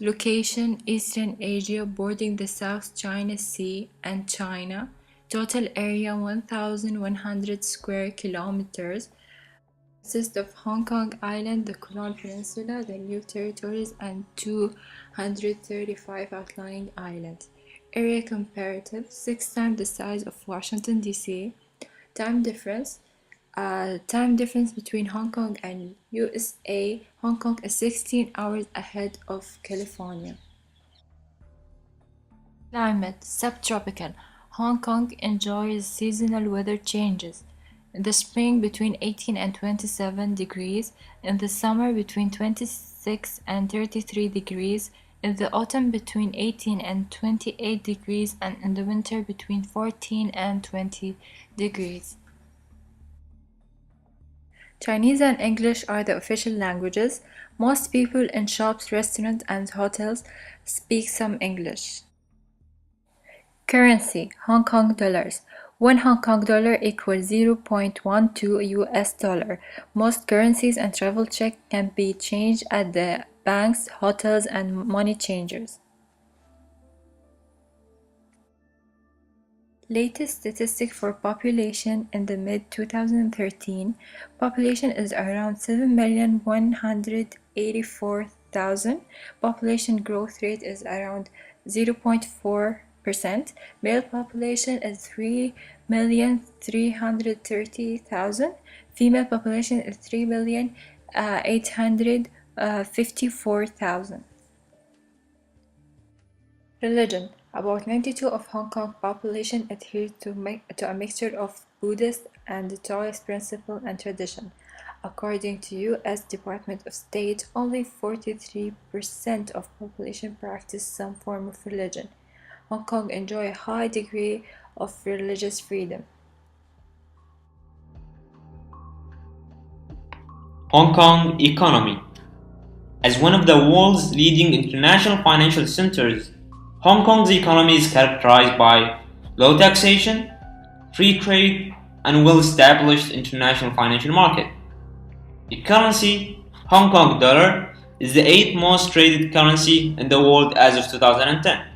Location: Eastern Asia, bordering the South China Sea and China. Total area: 1,100 square kilometers. Consists of Hong Kong Island, the Kulon Peninsula, the New Territories, and 235 outlying islands. Area comparative: 6 times the size of Washington, D.C. Time difference: time difference between Hong Kong and USA. Hong Kong is 16 hours ahead of California. Climate: subtropical. Hong Kong enjoys seasonal weather changes. In the spring between 18 and 27 degrees, in the summer between 26 and 33 degrees, in the autumn between 18 and 28 degrees, and in the winter between 14 and 20 degrees. Chinese and English are the official languages. Most people in shops, restaurants, and hotels speak some English. Currency: Hong Kong dollars. 1 Hong Kong dollar equals 0.12 US dollar. Most currencies and travel check can be changed at the banks, hotels, and money changers. Latest statistic for population in the mid-2013, population is around 7,184,000. Population growth rate is around 0.4%. Male population is 3,330,000. Female population is 3,854,000. Religion: about 92% of Hong Kong population adhere to a mixture of Buddhist and Taoist principle and tradition. According to U.S. Department of State, only 43% of population practice some form of religion. Hong Kong enjoy a high degree of religious freedom. Hong Kong economy. As one of the world's leading international financial centers, Hong Kong's economy is characterized by low taxation, free trade, and well-established international financial market. The currency, Hong Kong dollar, is the 8th most traded currency in the world as of 2010.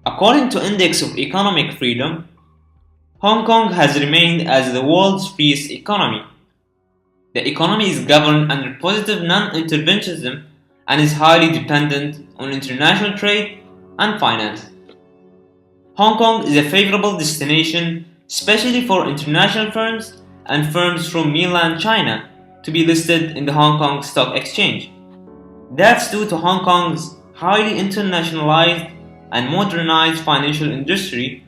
According to Index of Economic Freedom, Hong Kong has remained as the world's freest economy. The economy is governed under positive non-interventionism and is highly dependent on international trade and finance. Hong Kong is a favorable destination, especially for international firms and firms from mainland China, to be listed in the Hong Kong Stock Exchange. That's due to Hong Kong's highly internationalized and modernized financial industry,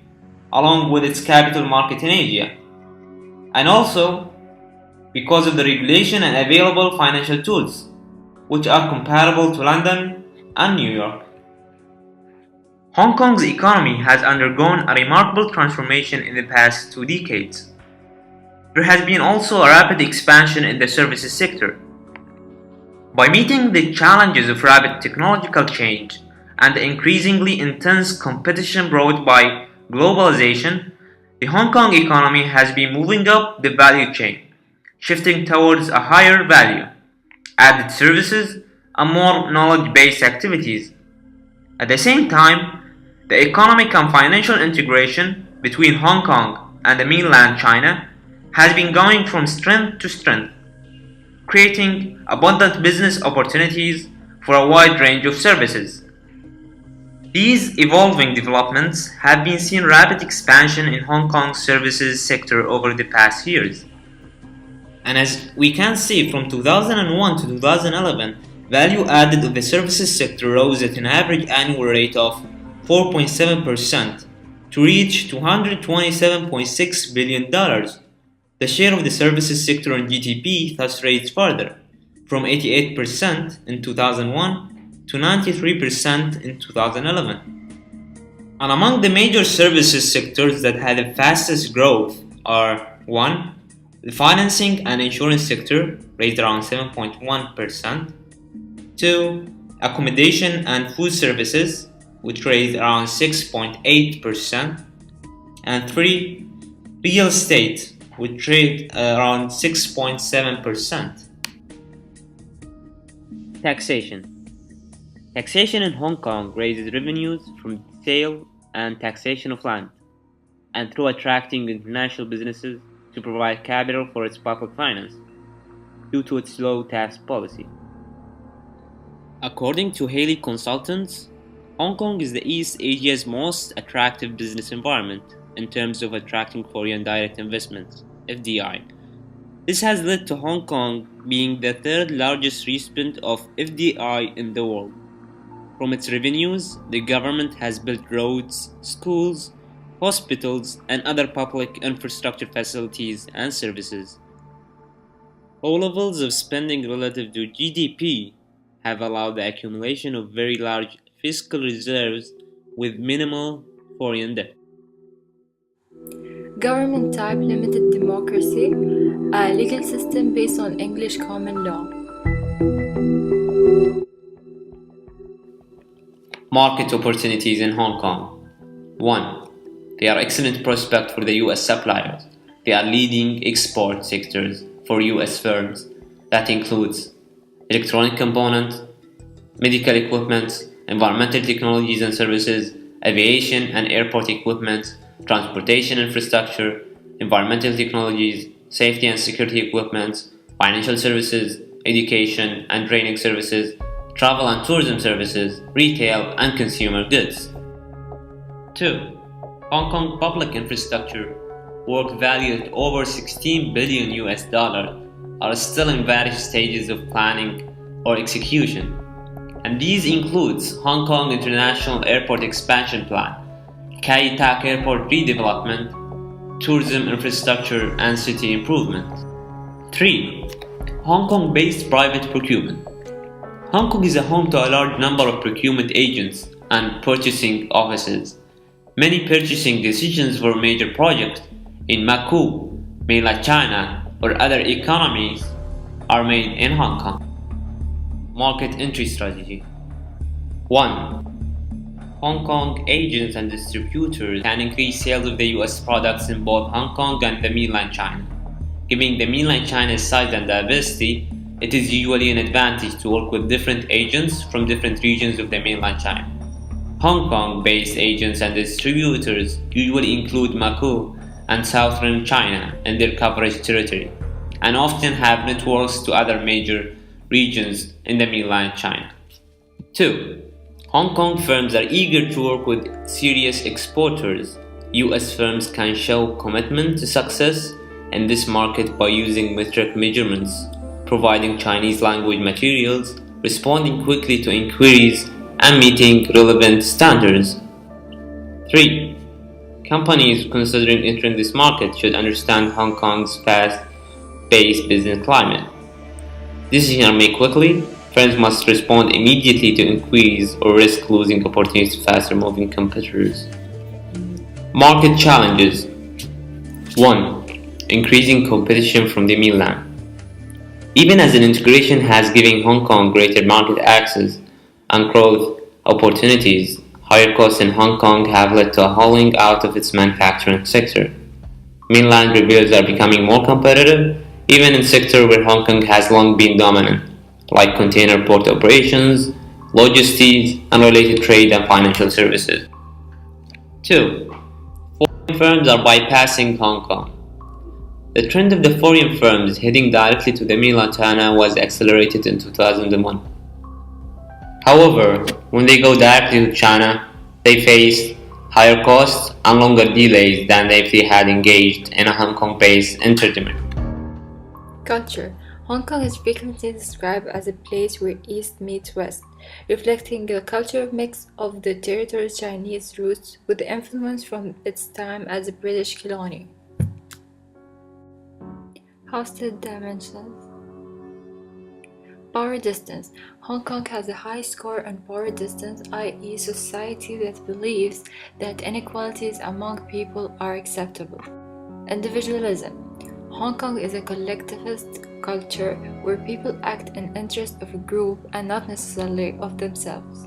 along with its capital market in Asia, and also because of the regulation and available financial tools, which are comparable to London and New York. Hong Kong's economy has undergone a remarkable transformation in the past 2 decades. There has been also a rapid expansion in the services sector. By meeting the challenges of rapid technological change and the increasingly intense competition brought by globalization, the Hong Kong economy has been moving up the value chain, shifting towards a higher value, added services, and more knowledge-based activities. At the same time, the economic and financial integration between Hong Kong and the mainland China has been going from strength to strength, creating abundant business opportunities for a wide range of services. These evolving developments have been seen rapid expansion in Hong Kong's services sector over the past years. And as we can see, from 2001 to 2011, value added of the services sector rose at an average annual rate of 4.7% to reach $227.6 billion. The share of the services sector in GDP thus raised further, from 88% in 2001 to 93% in 2011. And among the major services sectors that had the fastest growth are 1. The financing and insurance sector raised around 7.1%. 2. Accommodation and food services, which raised around 6.8%. And 3. Real estate, which raised around 6.7%. Taxation. Taxation in Hong Kong raises revenues from sale and taxation of land, and through attracting international businesses to provide capital for its public finance, due to its low tax policy. According to Haley Consultants, Hong Kong is the East Asia's most attractive business environment in terms of attracting foreign direct investments, FDI. This has led to Hong Kong being the third largest recipient of FDI in the world. From its revenues, the government has built roads, schools, hospitals, and other public infrastructure facilities and services. Low levels of spending relative to GDP have allowed the accumulation of very large fiscal reserves with minimal foreign debt. Government type limited democracy, a legal system based on English common law. Market opportunities in Hong Kong. 1. They are excellent prospect for the US suppliers. They are leading export sectors for US firms. That includes electronic components, medical equipment, environmental technologies and services, aviation and airport equipment, transportation infrastructure, environmental technologies, safety and security equipment, financial services, education and training services, travel and tourism services, retail and consumer goods. 2. Hong Kong public infrastructure, work valued at over 16 billion US dollars, are still in various stages of planning or execution, and these includes Hong Kong International Airport Expansion Plan, Kai Tak Airport redevelopment, tourism infrastructure and city improvement. 3. Hong Kong-based private procurement. Hong Kong is a home to a large number of procurement agents and purchasing offices. Many purchasing decisions for major projects in Macau, mainland China, or other economies are made in Hong Kong. Market entry strategy. 1. Hong Kong agents and distributors can increase sales of the US products in both Hong Kong and the mainland China. Given the mainland China's size and diversity, it is usually an advantage to work with different agents from different regions of the mainland China. Hong Kong-based agents and distributors usually include Macau and southern China in their coverage territory, and often have networks to other major regions in the mainland China. 2. Hong Kong firms are eager to work with serious exporters. US firms can show commitment to success in this market by using metric measurements, providing Chinese language materials, responding quickly to inquiries, and meeting relevant standards. 3. Companies considering entering this market should understand Hong Kong's fast-paced business climate. Decisions are made quickly. Firms must respond immediately to inquiries or risk losing opportunities to faster-moving competitors. Market challenges. 1. Increasing competition from the mainland. Even as an integration has given Hong Kong greater market access and growth opportunities, higher costs in Hong Kong have led to a hollowing out of its manufacturing sector. Mainland retailers are becoming more competitive, even in sectors where Hong Kong has long been dominant, like container port operations, logistics, and related trade and financial services. 2. Foreign firms are bypassing Hong Kong. The trend of the foreign firms heading directly to the mainland China was accelerated in 2001. However, when they go directly to China, they face higher costs and longer delays than if they had engaged in a Hong Kong-based interdemand. Culture. Hong Kong is frequently described as a place where East meets West, reflecting a cultural mix of the territory's Chinese roots with the influence from its time as a British colony. Hosted dimensions. Power distance. Hong Kong has a high score on power distance, i.e. society that believes that inequalities among people are acceptable. Individualism. Hong Kong is a collectivist culture where people act in interest of a group and not necessarily of themselves.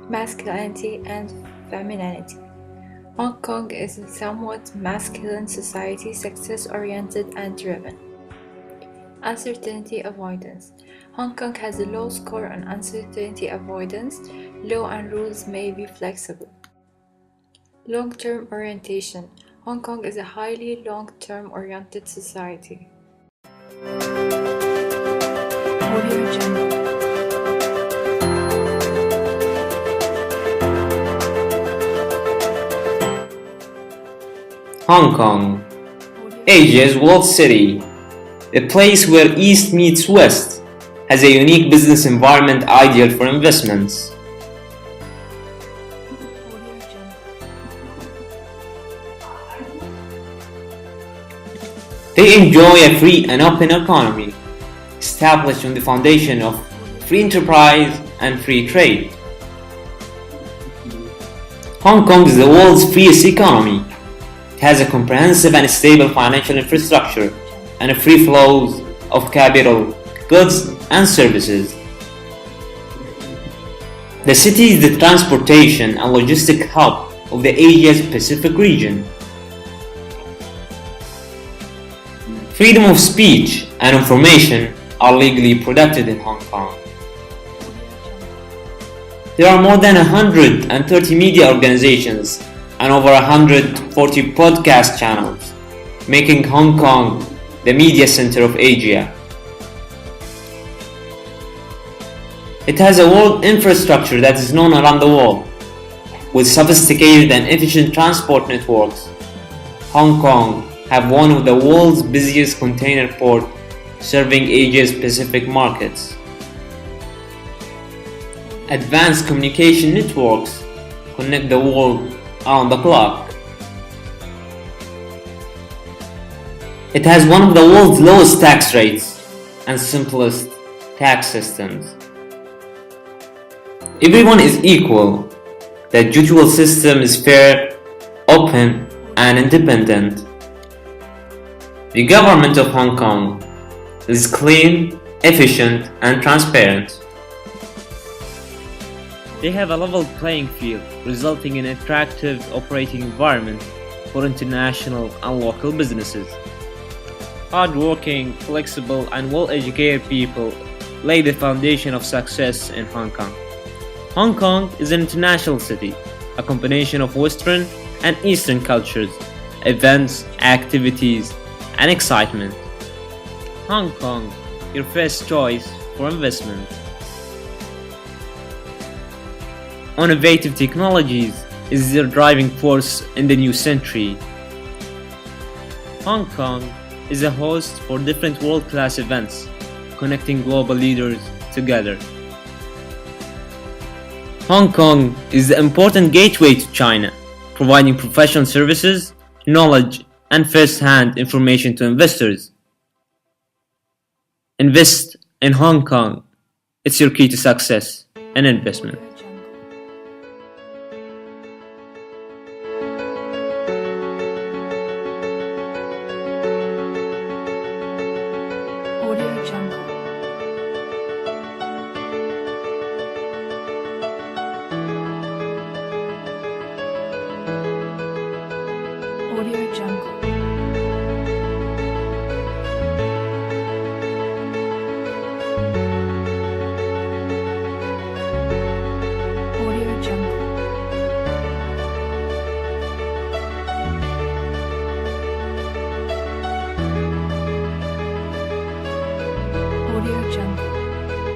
Masculinity and femininity. Hong Kong is a somewhat masculine society, success-oriented and driven. Uncertainty avoidance. Hong Kong has a low score on uncertainty avoidance. Law and rules may be flexible. Long-term orientation. Hong Kong is a highly long-term oriented society. Audio Jungle. Hong Kong, Asia's world city, a place where East meets West, has a unique business environment ideal for investments. They enjoy a free and open economy, established on the foundation of free enterprise and free trade. Hong Kong is the world's freest economy. It has a comprehensive and stable financial infrastructure and a free flows of capital, goods, and services. The city is the transportation and logistic hub of the Asia-Pacific region. Freedom of speech and information are legally protected in Hong Kong. There are more than 130 media organizations and over 140 podcast channels, making Hong Kong the media center of Asia. It has a world infrastructure that is known around the world, with sophisticated and efficient transport networks. Hong Kong have one of the world's busiest container ports, serving Asia's Pacific markets. Advanced communication networks connect the world around the clock. It has one of the world's lowest tax rates and simplest tax systems. Everyone is equal. The judicial system is fair, open, and independent. The government of Hong Kong is clean, efficient, and transparent. They have a level playing field, resulting in an attractive operating environment for international and local businesses. Hard-working, flexible, and well-educated people lay the foundation of success in Hong Kong. Hong Kong is an international city, a combination of Western and Eastern cultures, events, activities, and excitement. Hong Kong, your first choice for investment. Innovative technologies is their driving force in the new century. Hong Kong is a host for different world-class events, connecting global leaders together. Hong Kong is the important gateway to China, providing professional services, knowledge, and first-hand information to investors. Invest in Hong Kong. It's your key to success and investment. Audio Jungle. Audio Jungle. Audio Jungle. Audio Jungle.